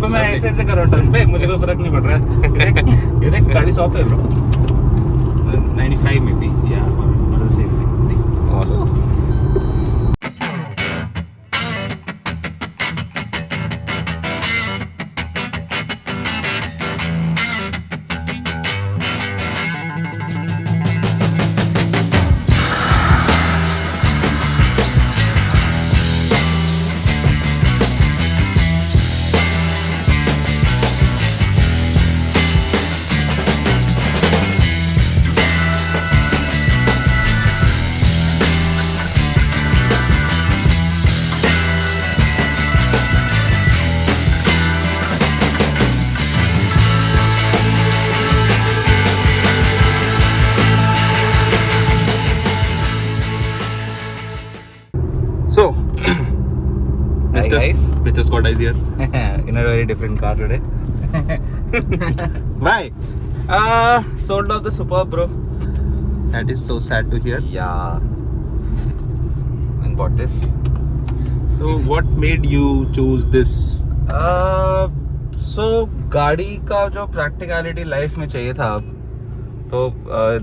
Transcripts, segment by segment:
पे मैं ऐसे कर रहा हूँ टर्न पे, मुझे कोई फर्क नहीं पड़ रहा है। ये देख गाड़ी 100 पे ब्रो, 95 में भी या मतलब same thing. Awesome. So, Mr. Scott is here. In a very different car today. Why? Sold off the Superb, bro. That is so sad to hear. Yeah. And bought this. So, what made you choose this? So गाड़ी का जो practicality life में चाहिए था अब, तो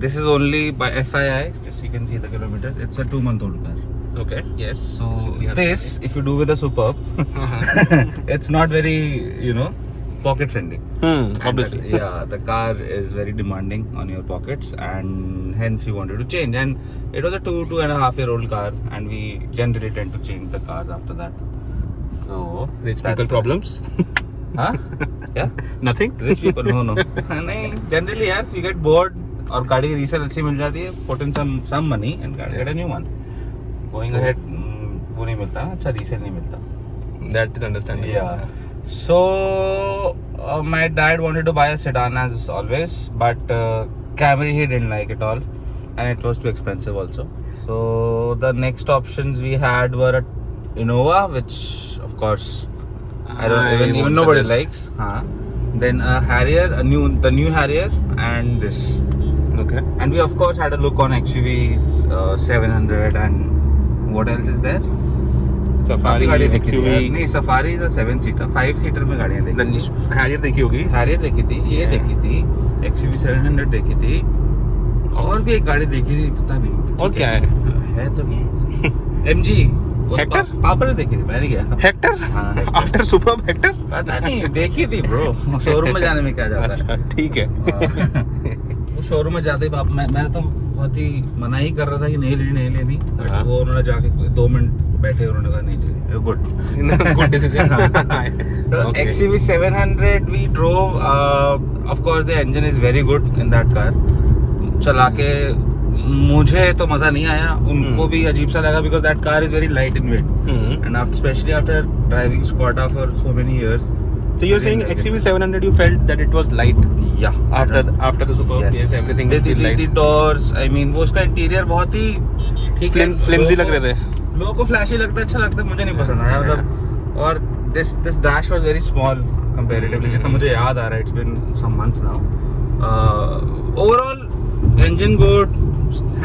this is only by FII, just you can see the kilometers. It's a 2-month-old car. Okay. Yes. So this, if you do with a Superb, it's not very, pocket friendly. Obviously. Yeah, the car is very demanding on your pockets, and hence we wanted to change. And it was a 2.5-year-old car, and we generally tend to change the cars after that. So Rich people problems. Huh? Yeah. Nothing. Rich people, no. नहीं, generally यार, you get bored और गाड़ी resale अच्छी मिल जाती है, put in some money and get a new one. Going ahead, वो नहीं मिलता, अच्छा resale नहीं मिलता. That is understandable. Yeah. So my dad wanted to buy a sedan as always, but Camry he didn't like at all, and it was too expensive also. So the next options we had were a Innova, which of course I don't even nobody likes. Then a Harrier, the new Harrier, and this. Okay. And we of course had a look on XUV 700, and what else is there? Safari, XUV. नहीं, Safari is a 7-seater, 5-seater में गाड़ियाँ देखी थी. Harrier देखी होगी. Harrier देखी थी, ये देखी थी, XUV 700 देखी थी, और भी एक गाड़ी देखी थी, पता नहीं. और क्या है तो MG. Hector? पापा ने देखी थी, मैं नहीं गया. Hector? हाँ, Hector. After Superb Hector? पता नहीं, देखी थी ब्रो. शोरूम में जाने में क्या जाता है. अच्छा, ठीक है. वो शोरूम में जाते ही मैं तो बहुत ही मना ही कर रहा था कि नहीं लेनी. वो उन्होंने जाके 2 मिनट बैठे, उन्होंने कहा नहीं लेनी. Good decision. So XUV 700 we drove. Of course the engine is very good in that car. चला के मुझे तो मजा नहीं आया, उनको भी अजीब सा लगा because that car is very light in weight. And especially after driving Skoda for so many years. So you're saying XUV 700 you felt that it was light? Yeah. After the Superb, yes, everything will feel light. The doors, I mean, वो उसका interior बहुत ही ठीक है. Flimsy लग रहे थे. लोगों को फ्लैशी लगता है, अच्छा लगता है, मुझे नहीं पसंद आया मतलब. और this dash was very small comparatively, जितना मुझे याद आ रहा है. It's been some months now. Overall engine good,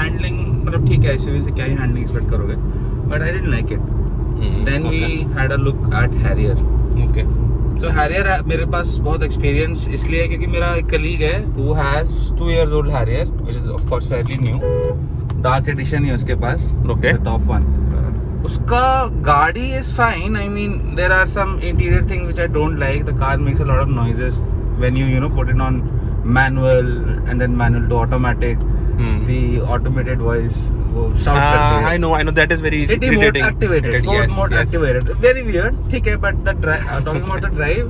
handling मतलब ठीक है, SUV से क्या ही handling expect करोगे, but I didn't like it. Then we had a look at Harrier. Okay. So Harrier मेरे पास बहुत experience इसलिए है क्योंकि मेरा एक colleague है who has 2 years old Harrier, which is of course fairly new. Dark edition है उसके पास. Okay. The top one. उसका गाड़ी is fine. I mean there are some interior things which I don't like. The car makes a lot of noises when you put it on manual and then manual to automatic. The automated voice वो shout करते हैं. I know that is very City mode activated. Yes, mode yes. activated. Very weird. ठीक है, but the talking about the drive,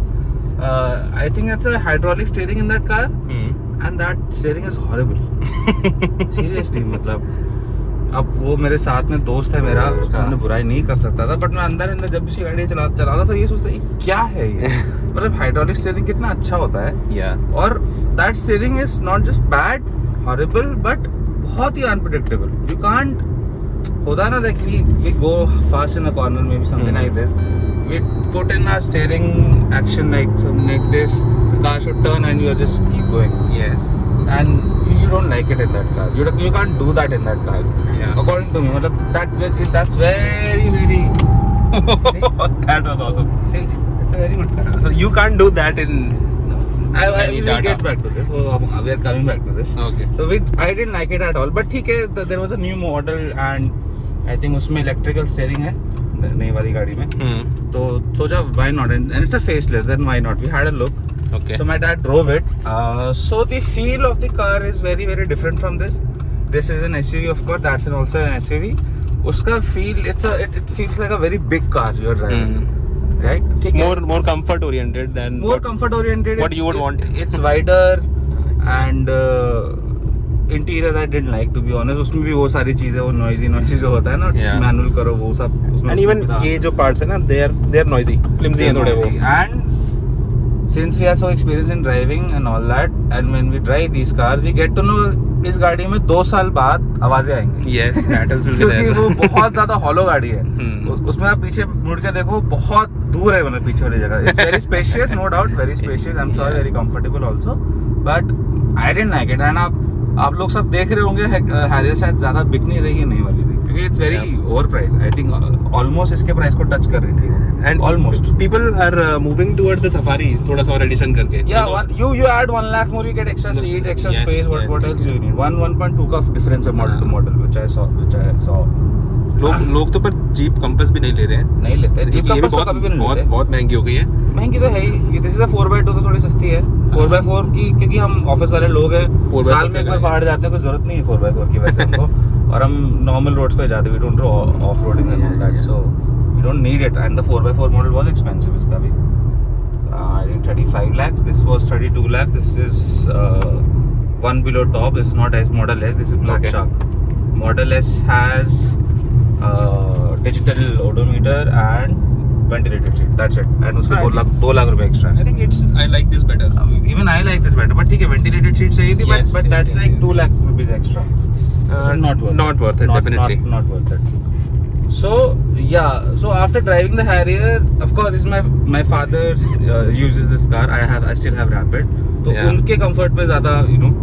I think it's a hydraulic steering in that car, and that steering is horrible. Seriously, मतलब अब वो मेरे साथ में दोस्त है मेरा, उसको हमने बुराई नहीं कर सकता था, बट मैं अंदर जब भी गाड़ी चलाता था ये सोचता ये क्या है ये. मतलब हाइड्रोलिक स्टीयरिंग कितना अच्छा होता है. Yeah. और that steering is not just bad, horrible, but बहुत ही अनप्रेडिक्टेबल. यू कांट, होता है ना that we go fast in a corner, maybe something like this. We put in our steering action like this, the car should turn and you just keep going. Yes. And you don't like it in that car. You can't do that in that car. Yeah. According to me, that's very That was awesome. See, It's a very good car. So you can't do that in. I Any will Tata. get back to this. We are coming back to this. Okay. So I didn't like it at all. But ठीक है, there was a new model and I think उसमें electrical steering है नई वाली गाड़ी में. तो सोचा why not, and it's a facelift, then why not? We had a look. Okay. So my dad drove it. So the feel of the car is very very different from this. This is an SUV, of course. That's also an SUV. उसका feel it feels like a very big car you're driving. Right? ठीक है. More comfort oriented than More comfort oriented. what you would want. It's wider and interior I didn't like, to be honest. उसमें भी वो सारी चीजें, वो noisy जो होता है ना, Yeah. मैनुअल करो वो सब उसमें. And even था. ये जो parts है ना, they are noisy, flimsy है थोड़े वो. And since we are so experienced in driving and all that, and when we drive these cars, we get to know इस गाड़ी में 2 साल बाद आवाजें आएंगी. Yes, rattles will be क्योंकि there. वो बहुत ज्यादा हॉलो गाड़ी है. हम्म. उसमें आप पीछे मुड़ के देखो, बहुत दूर है मतलब पीछे वाली जगह. It's very spacious, no doubt, very spacious. I'm sure very comfortable also, but I didn't like it. And आप लोग सब देख रहे होंगे, हैरियर शायद ज्यादा बिक नहीं रही है नई वाली भी, क्योंकि it's very overpriced. I think almost इसके प्राइस को टच कर रही थी. And almost. people are moving towards the Safari, थोड़ा सा और addition करके. Yeah, you add 1 lakh more, you get extra seats, extra Yes, space. yes, What else yes. do you need? 1.2 का difference है model to model, which I saw. लोग तो पर jeep compass भी नहीं ले रहे हैं. नहीं लेते. क्योंकि ये भी बहुत महंगी हो गई है. महंगी तो है ही. दिस इज अ 4x2 तो थोड़ी सस्ती है. 4x4 की, क्योंकि हम ऑफिस वाले लोग हैं, 4x4 साल में एक बार पहाड़ जाते हैं, कोई जरूरत नहीं है 4x4 की वैसे हमको. और हम नॉर्मल रोड्स पे जाते, we don't do off roading and all that, so we don't need it. And the 4x4 model was expensive. इसका भी I think 35 lakhs. This was 32 lakhs. This is one below top. This is not S Model S, this is Black Okay. Shark. Model S has digital odometer and ventilated seat. That's it. And उसके हाँ, 2 lakh रुपए extra. I think I like this better. Even I like this better. But ठीक है, ventilated seat चाहिए थी, Yes, but yes, that's yes, like yes, 2 yes. lakh rupees extra. Which is not worth it. Definitely. Not worth it. So yeah, so after driving the Harrier, of course, this is my father uses this car. I still have Rapid. तो Yeah. उनके comfort पे ज़्यादा,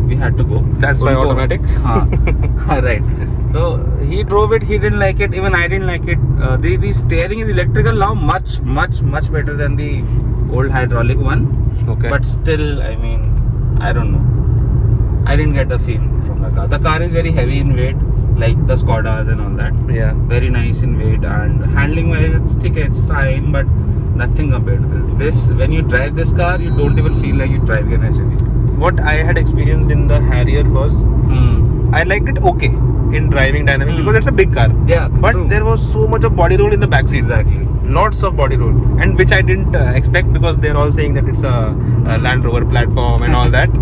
we had to go. That's why उनको- automatic. हाँ, right. So he drove it. He didn't like it. Even I didn't like it. The steering is electrical now, much better than the old hydraulic one. Okay. But still, I mean, I don't know. I didn't get the feel from the car. The car is very heavy in weight, like the Skodas and all that. Yeah. Very nice in weight, and handling wise, it's fine, but nothing compared to this. When you drive this car, you don't even feel like you're driving an SUV. What I had experienced in the Harrier was I liked it okay in driving dynamics because it's a big car. Yeah, But true. there was so much of body roll in the back seat. Exactly. Lots of body roll, and which I didn't expect because they're all saying that it's a Land Rover platform and all that.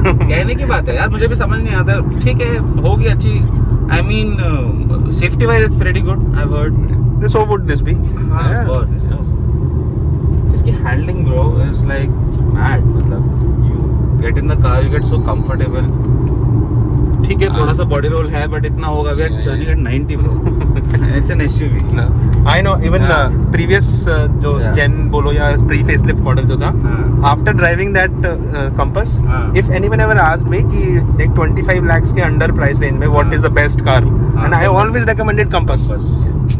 कहने की बात है यार, मुझे भी समझ नहीं आता. ठीक है, होगी अच्छी. I mean, safety wise, it's pretty good. I've heard. So would this be? हाँ, Yeah. बहुत. इसकी handling bro is like mad. मतलब you get in the car, you get so comfortable. ठीक है, थोड़ा सा body roll है, but इतना होगा. We are turning at 90 bro. It's an SUV. No. I know even Yeah. previous जो Yeah. Gen बोलो या pre facelift model जो था, हाँ. after driving that Compass, हाँ. if anyone ever asked me कि like 25 lakhs के under price range में what हाँ. is the best car, हाँ. and I always recommended Compass. Bus.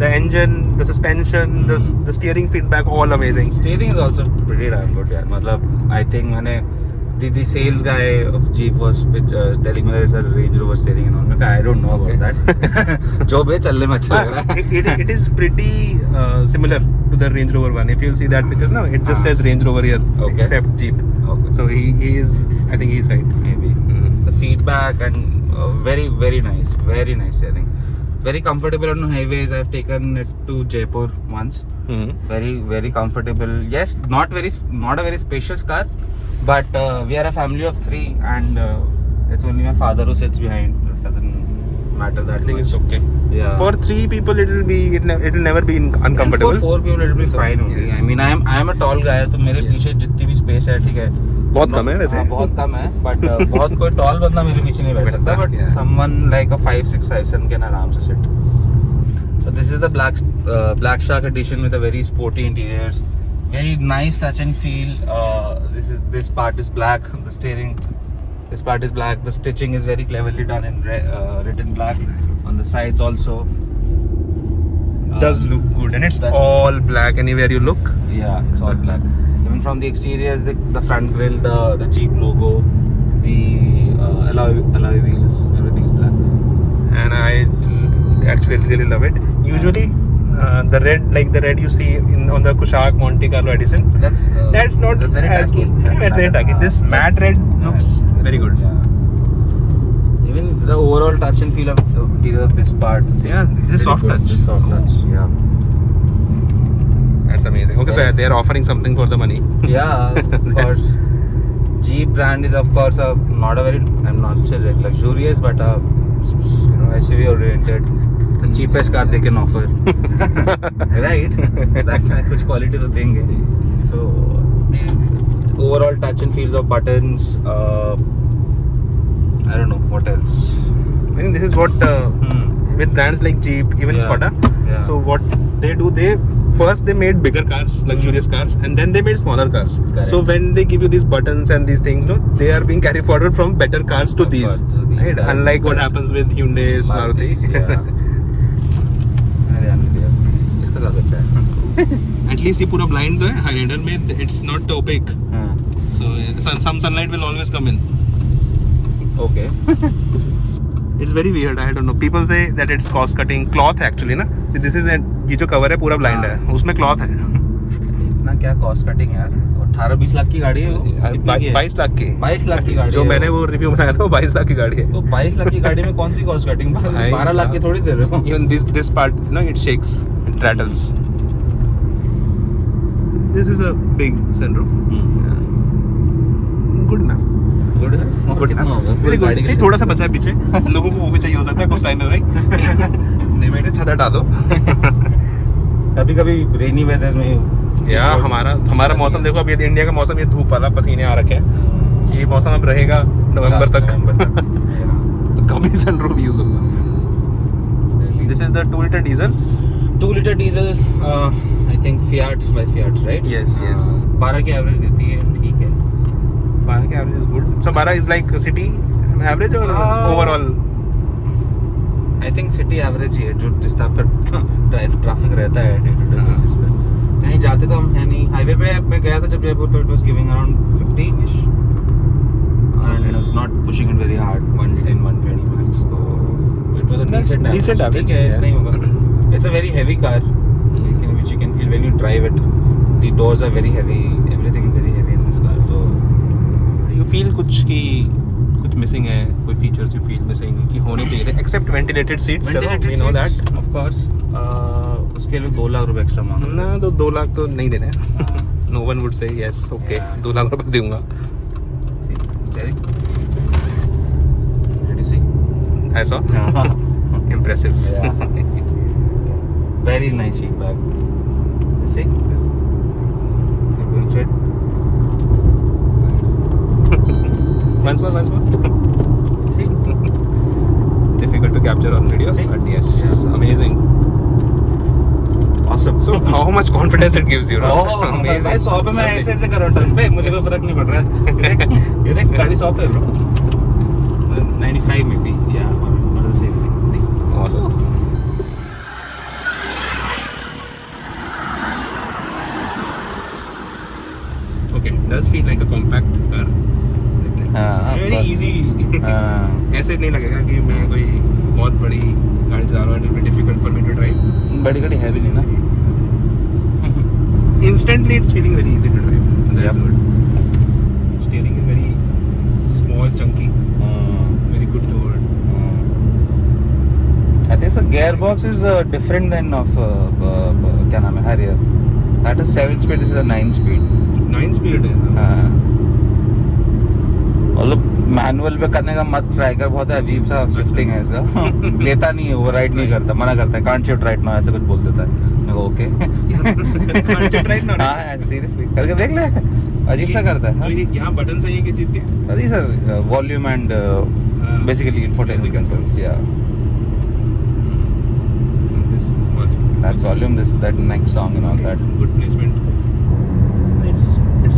The engine, the suspension, the steering feedback, all amazing. Steering is also pretty damn good यार. मतलब I think मैंने the sales guy of Jeep was telling me there's a Range Rover steering and all. मैं कहा I don't know about that. जो भी है, चलने में अच्छा लग रहा है. It is pretty similar to the Range Rover one. If you'll see that picture, no, it just says Range Rover here, Okay. except Jeep. Okay. So he is, I think he's right. Maybe the feedback and very nice steering. Very comfortable on highways. I've taken it to Jaipur once. Very comfortable. Yes, not a very spacious car, but we are a family of 3 and it's only my father who sits behind. It doesn't matter that I think much. it's okay. Yeah. For 3 people, it will never be uncomfortable. And for 4 people it will be fine only. Yes. I mean, I am a tall guy, तो मेरे पीछे जितनी भी space है, ठीक है. बहुत कम है वैसे. हाँ, बहुत कम है, but बहुत कोई tall बंदा मेरे पीछे नहीं बैठ सकता, but Yeah. someone like a 5'6", 5'7" can आराम से sit. So this is the Black Shark edition with a very sporty interiors, very nice touch and feel. This part is black, the steering. This part is black. The stitching is very cleverly done in written black on the sides also. does look good, and it's That's- all black anywhere you look. Yeah, it's all black. Even from the exteriors, the front grille, the Jeep logo, the alloy wheels, everything is black. And I actually really love it. Usually, the red you see on the Kushaq Monte Carlo edition, That's not that's very as tacky. good. Yeah, it's very tacky. This matte red looks very good. Yeah. Even the overall touch and feel of the interior of this part. Yeah, this is soft touch. Soft touch. Yeah. That's amazing. Okay, so Yeah. they're offering something for the money. Yeah, of course. Jeep brand is of course not a very, I'm not sure luxurious, but SUV oriented. The cheapest car they can offer. Right? That's कुछ quality तो देंगे. So the overall touch and feel of buttons. I don't know what else. I think this is what with brands like Jeep, even Yeah. Skoda. Yeah. So what they do, they made bigger cars, luxurious cars, and then they made smaller cars. Correct. So when they give you these buttons and these things, no, they are being carried forward from better cars to Of these. course, to these, Right? correct. Unlike what happens with Hyundai, Maruti. Yeah. अरे आने दिया. इसका ज़्यादा अच्छा है. At least ये पूरा blind तो है. Highlander में it's not opaque. हाँ. So some sunlight will always come in. Okay. It's very weird. I don't know. People say that it's cost cutting. Cloth actually ना. So this is ये जो cover है पूरा blind है. उसमें cloth है. इतना क्या कॉस्ट कटिंग है यार. 18-20 लाख की गाड़ी है वो. कितनी की है? 22 लाख की. 22 लाख की गाड़ी जो है मैंने वो रिव्यू बनाया था वो 22 लाख की गाड़ी है. तो 22 लाख की गाड़ी में कौन सी कॉस्ट कटिंग? 12 लाख की थोड़ी दे रहे हो. Even this part, it shakes, it rattles. This is a big sunroof. Yeah. Good enough. Good है. Good enough. Very good. नहीं, थोड़ा सा बचा है पीछे. लोगों को वो भी चाहिए हो सकता है कुछ टाइम में भाई. नहीं बेटे छत हटा दो. कभी कभी रेनी वेदर में यार हमारा मौसम देखो अभी इंडिया का मौसम ये धूप वाला पसीने आ रखे हैं. ये मौसम अब रहेगा नवंबर तक. तो कभी सनरूफ यूज होगा. This is the 2 liter diesel. 2 litre diesel I think Fiat by Fiat, right? Yes, yes. 12 की एवरेज देती है. ठीक है. 12 का average is good. So 12 is like city average or overall? I think city average ही है जो जिस टाइप का ट्रैफिक रहता है डे टू डे बेसिस पे. कहीं जाते तो हम है नहीं. हाईवे पे मैं गया था जब जयपुर तो it was giving around 15ish and it was not pushing it very hard. 110 120 max. So it was a That's decent average, ठीक है. yeah. नहीं होगा. It's a very heavy car which you can feel when you drive it. The doors are very heavy. Everything is very heavy in this car. So You feel कुछ missing है, कोई features you feel missing कि होने चाहिए थे, except ventilated seats. ventilated we know seats, that. of course. उसके लिए 2 लाख रुपए एक्स्ट्रा मांग रहे ना तो 2 लाख तो नहीं देने. No one would say yes, okay, Yeah. 2 lakh रुपए दूंगा. हैं. Did you see? I saw. Impressive. Yeah. Very nice feedback. You see? This. Going straight. Once more. See? Difficult to capture on video, See? but yes, Yeah. amazing. Awesome. So how much confidence it gives you, no? मैं 100 पे मैं ऐसे कर रहा हूँ turn पे. मुझे कोई फर्क नहीं पड़ रहा है. ये देख गाड़ी 100 पे bro. 95 maybe. Yeah. Or the same thing. Awesome. Okay, does feel like a compact car. Very easy. ऐसे नहीं लगेगा कि मैं कोई बहुत बड़ी गाड़ी चला रहा हूँ. It will be difficult for me to drive. बड़ी गाड़ी है भी नहीं ना. Instantly, it's feeling very easy to drive. That's Yep. good. Steering is very small, chunky, very good to hold. I think the gearbox is different than of क्या नाम है Harrier. That is 7 speed. This is a 9 speed. 9 speed है. मतलब manual पे करने का मत try कर. बहुत अजीब सा शिफ्टिंग है इसका. लेता नहीं है, वो राइड नहीं करता, मना करता है. कांट शिफ्ट राइट ना ऐसे कुछ बोल देता है. मैं okay. Can't shift right now? हाँ सीरियसली करके देख ले. अजीब सा करता तो है. ये यहाँ बटन सही है किस चीज़ के? These are volume and basically infotainment music controls. controls. Yeah, This one. that's volume. This that next song and all that. Good placement. It's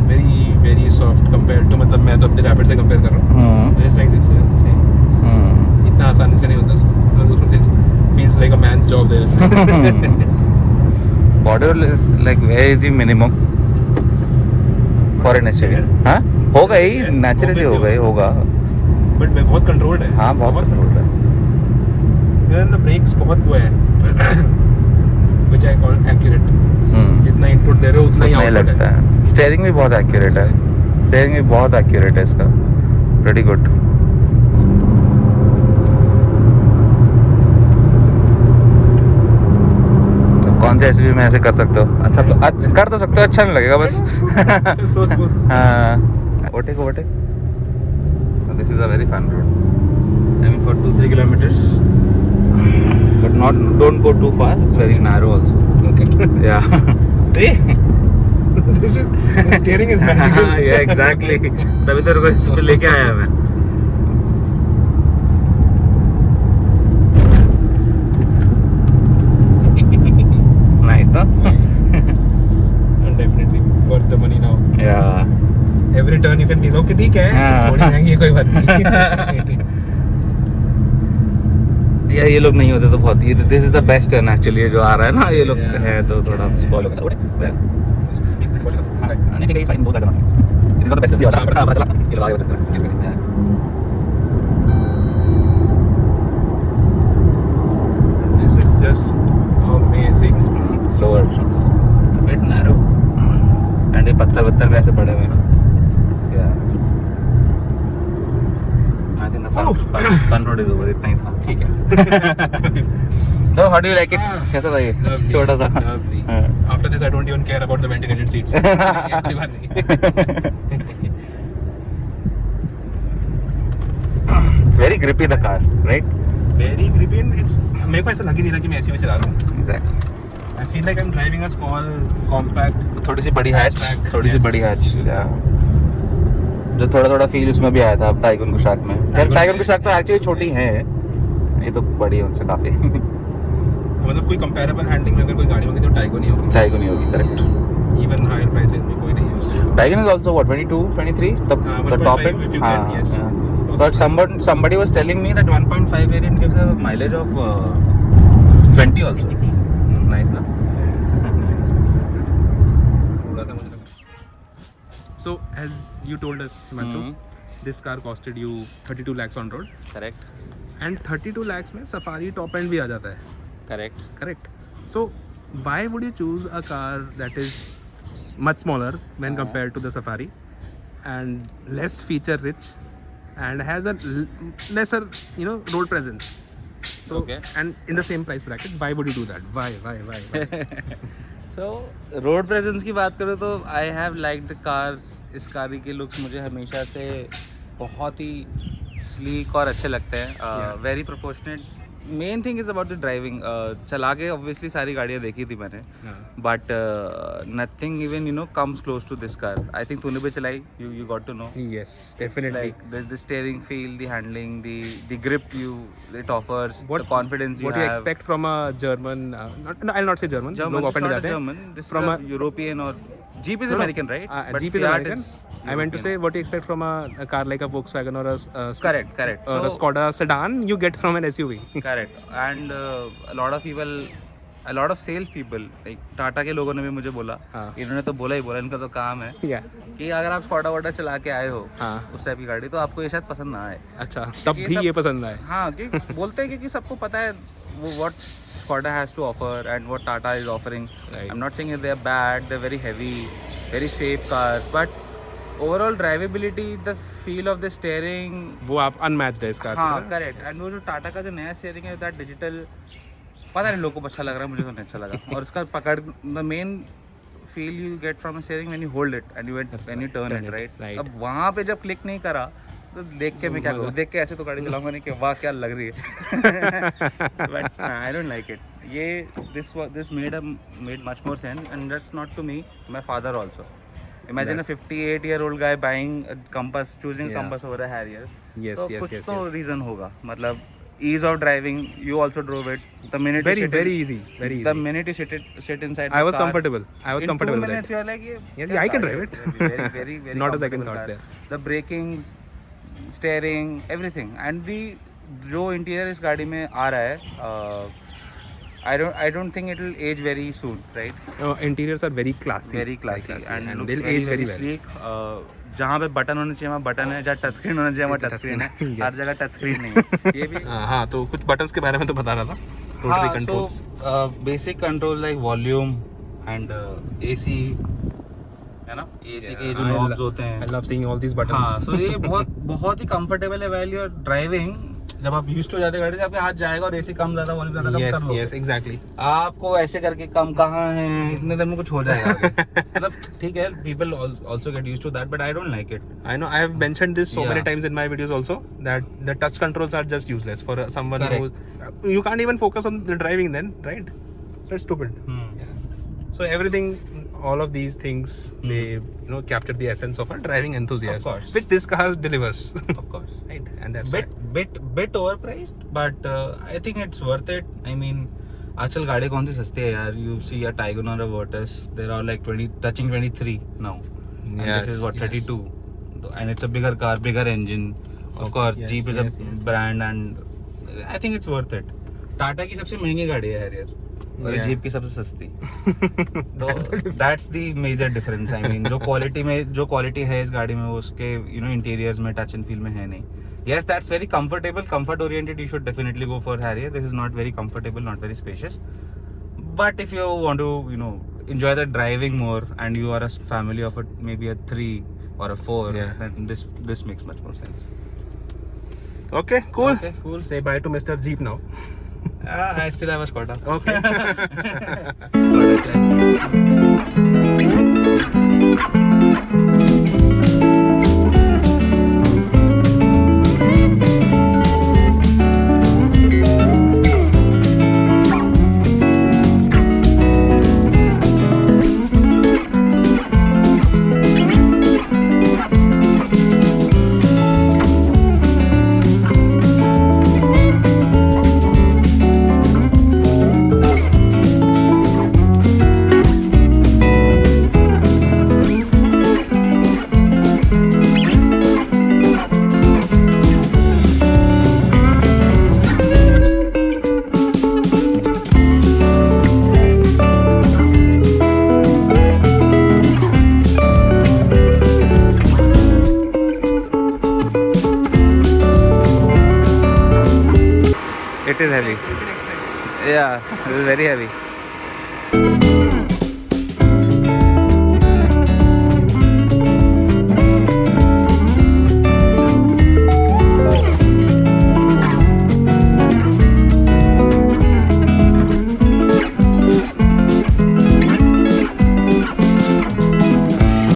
very soft compared to मतलब मैं तो अपने रैपिड से कंपेयर कर रहा हूँ. Just like this. Same. इतना आसानी से नहीं होता. Feels like a man's job there. Body roll is like very minimum for an SUV. हाँ होगा ही, नेचुरली होगा ही होगा. बट बहुत कंट्रोल्ड है. हाँ बहुत कंट्रोल्ड है. इवन द ब्रेक्स बहुत वो है व्हिच आई कॉल एक्यूरेट. जितना इनपुट दे रहे हो उतना ही नहीं आउटपुट लगता है. स्टेयरिंग भी बहुत एक्यूरेट है. स्टेयरिंग भी बहुत एक्यूरेट है इसका. Pretty good. कौन से एसयूवी में ऐसे कर सकते हो? अच्छा तो कर तो सकते हो, अच्छा नहीं लगेगा बस. So smooth. हाँ overtake overtake. This is a very fun road. I mean for 2-3 kilometers, but not, don't go too far. It's very narrow also. Okay. Yeah. See? This is the steering is magical. Yeah, exactly. तभी तेरे को इस पे लेके आया मैं. Nice, ना? And definitely worth the money now. Yeah. Every turn you can feel okay, ठीक है. हाँ. थोड़ी महंगी है, कोई बात नहीं. या ये लोग नहीं होते तो बहुत ही. This is the best turn actually. ये जो आ रहा है ना, ये लोग Yeah. है तो थोड़ा स्पॉइल हो गया. नहीं ठीक है, फाइन बहुत ज्यादा इट इज द बेस्ट. ये वाला पता चला, ये लोग आगे बढ़ते हैं. This is just amazing. Slower. It's a bit narrow. And ये पत्थर वैसे पड़े हुए हैं ना. I think the fun road is over. इतना ही था. ठीक है. So how do you like it? कैसा था ये Lovely. छोटा सा? Lovely. हाँ. After this, I don't even care about the ventilated seats. कोई बात नहीं. It's very grippy the car, right? Very grippy and it's मेरे को ऐसा लग ही नहीं रहा कि मैं ऐसे में चला रहा हूँ. Exactly. I feel like I'm driving a small compact. थोड़ी सी बड़ी हैच. Hatchback, थोड़ी सी yes. बड़ी हैच. जो थोड़ा फील उसमें भी आया था टाइगन कुशाक में. Taycan टाइगन में. कुशाक तो एक्चुअली छोटी है, ये तो बड़ी है उनसे काफी. मतलब कोई कंपैरेबल हैंडलिंग में अगर कोई गाड़ी होगी तो टाइगन ही होगी. टाइगन ही होगी. करेक्ट. Even higher prices में कोई नहीं है उससे. Taigun is also what, 22, 23? The हाँ, top 1.5 end. if you get, yes. yeah. But somebody was telling me that 1.5 variant gives a mileage of 20 also. Nice, na? थोड़ा सा मुझे लगा. So as you told us, Himanshu, this car costed you 32 lakhs on road. Correct. And 32 lakhs में Safari top end भी आ जाता है. Correct. Correct. So why would you choose a car that is much smaller when compared to the Safari and less feature rich and has a lesser road presence? So Okay. and in the same price bracket, why would you do that? Why? So road presence की बात करो तो I have like the cars. इस car के looks मुझे हमेशा से बहुत ही स्लीक और अच्छे लगते हैं. Yeah. Very proportionate. Main thing is about the driving. चला के ऑब्वियसली सारी गाड़ियाँ देखी थी मैंने, but nothing even comes close to this car. I think तूने भी चलाई. You got to know. Yes, definitely. Like the steering feel, the handling, the grip it offers, What- the confidence you What have. do you expect from a German? No, I'll not say German. German, लोग it's offend not जाते a हैं. German. This From is a- a European or Jeep is No, no. American, right? But Jeep is Fiat American. I meant to say, European. what do you expect from a car like a Volkswagen or a Correct. or a Skoda sedan? You get from an SUV. Correct. And a lot of people, a lot of sales people, like Tata के लोगों ने भी मुझे बोला. हाँ. इन्होंने तो बोला ही बोला, इनका तो काम है Yeah. कि अगर आप स्कॉडा वोडा चला के आए हो हाँ. उस टाइप की गाड़ी, तो आपको ये शायद पसंद ना आए. अच्छा, तब ये भी सब- ये पसंद आए. हाँ, कि बोलते हैं क्योंकि सबको पता है वो what Skoda has to offer and what Tata is offering. Right. I'm not saying that they are bad. They're very heavy, very safe cars, but overall drivability, the feel of the steering. वो आप unmatched है इस car हाँ, correct. And वो जो टाटा का जो नया steering है, that digital, पता नहीं लोगों को अच्छा लग रहा है, मुझे तो नहीं अच्छा लगा. और उसका पकड़, the main feel you get from a steering when you hold it and when you turn it, right? अब वहाँ पे जब क्लिक नहीं करा तो देख के मैं क्या करूँ. देख के ऐसे तो गाड़ी चलाऊंगा नहीं कि वाह क्या लग रही है. But I don't like it. ये this made much more sense, and that's not to me, my father also. Imagine a 58-year-old guy buying a Compass, choosing a Yeah. Compass over a Harrier. Yes, तो yes, कुछ yes, तो yes. reason होगा. मतलब ease of driving, you also drove it. The minute Very, you sit very in, easy, very the easy. minute you sit inside I the was car, comfortable. I was in comfortable 2 with minutes that. you're like, Yeah, I can drive it. very Not a second comfortable thought car. there. The brakings, steering, everything, and the जो interior इस गाड़ी में आ रहा है, I don't think it will age very soon, right? Interiors are very classy. Very classy and looks they'll very, age very very well. sleek. जहाँ पे button होना चाहिए वहाँ बटन है, जहाँ टच स्क्रीन होना चाहिए वहाँ टच स्क्रीन है, Yes. हर जगह टच स्क्रीन नहीं है. ये भी हाँ, तो कुछ buttons के बारे में तो बता रहा था. Rotary controls. Basic control like volume and AC, है ना, AC के जो नॉब्स होते हैं. I love seeing all these buttons. हाँ, सो ये बहुत ही कंफर्टेबल है व्हाइल यू आर ड्राइविंग. जब आप यूज्ड हो जाते हैं गाड़ी से, आपके हाथ जाएगा और AC कम ज़्यादा वॉल्यूम ज़्यादा कम Yes, कर लो. yes, exactly. आपको ऐसे करके कम कहाँ है, इतने देर में कुछ हो जाएगा आगे. मतलब ठीक है, people also get used to that, but I don't like it. I know I have mentioned this so many Yeah. times in my videos also that the touch controls are just useless for someone Correct. who you can't even focus on the driving then, right? So it's stupid. So everything, all of these things, they capture the essence of a driving enthusiast, Of course. which this car delivers. Of course. Right, and that's bit overpriced, but I think it's worth it. I mean, आजकल गाड़ी कौन सी सस्ती है यार. You see a Tiguan or a Virtus, they're all like 20, touching 23 now. And Yes, this is what, yes. 32, and it's a bigger car, bigger engine. Of course, yes, Jeep is yes, a yes. brand, and I think it's worth it. Tata की सबसे महंगी गाड़ी है Harrier, और Yeah. Jeep की सबसे सस्ती. तो that's the major difference. I mean जो क्वालिटी है इस गाड़ी में, वो उसके इंटीरियर्स में, टच एंड फील में है नहीं. Yes, that's very comfortable, comfort oriented. You should definitely go for Harrier. This is not very comfortable, not very spacious. But if you want to, enjoy the driving more, and you are a family of maybe a 3 or a 4, Yeah. then this makes much more sense. Okay, cool. Okay, cool. Say bye to Mr. Jeep now. I still have a Skoda. Okay. Skoda Slash. It is heavy. Yeah, it is very heavy.